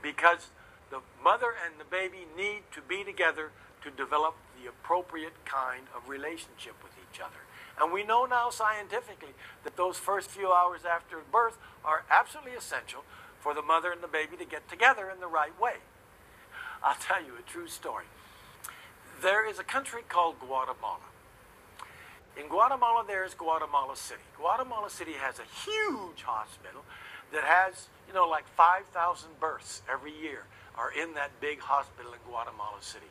because the mother and the baby need to be together to develop the appropriate kind of relationship with each other. And we know now scientifically that those first few hours after birth are absolutely essential for the mother and the baby to get together in the right way. I'll tell you a true story. There is a country called Guatemala. In Guatemala, there is Guatemala City. Guatemala City has a huge hospital that has, like 5,000 births every year are in that big hospital in Guatemala City.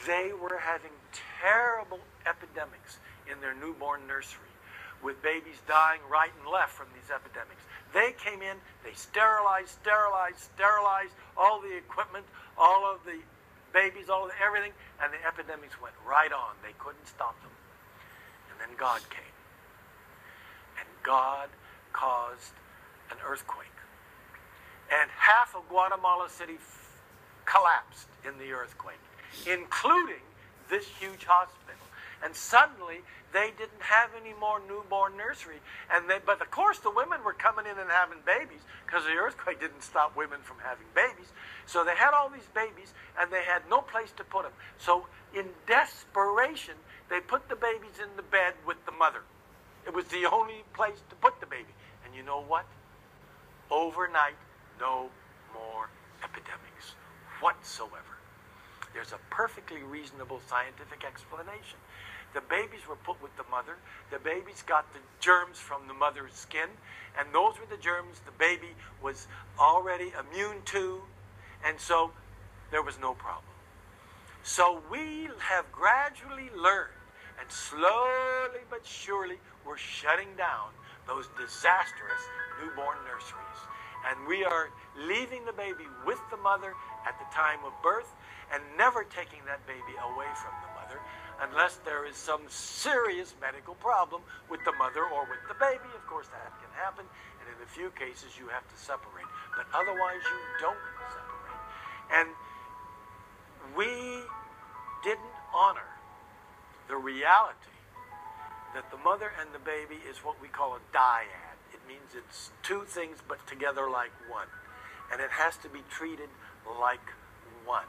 They were having terrible epidemics in their newborn nursery, with babies dying right and left from these epidemics. They came in, they sterilized all the equipment, all of the babies, all of everything, and the epidemics went right on. They couldn't stop them. And then God came. And God caused an earthquake. And half of Guatemala City collapsed in the earthquake, including this huge hospital. And suddenly, they didn't have any more newborn nursery. But of course, the women were coming in and having babies, because the earthquake didn't stop women from having babies. So they had all these babies, and they had no place to put them. So in desperation, they put the babies in the bed with the mother. It was the only place to put the baby. And you know what? Overnight, no more epidemics whatsoever. There's a perfectly reasonable scientific explanation. The babies were put with the mother. The babies got the germs from the mother's skin, and those were the germs the baby was already immune to, and so there was no problem. So we have gradually learned, and slowly but surely we're shutting down those disastrous newborn nurseries. And we are leaving the baby with the mother at the time of birth, and never taking that baby away from the mother unless there is some serious medical problem with the mother or with the baby. Of course, that can happen, and in a few cases you have to separate. But otherwise, you don't separate. And we didn't honor the reality that the mother and the baby is what we call a dyad. It means it's two things but together like one. And it has to be treated like one.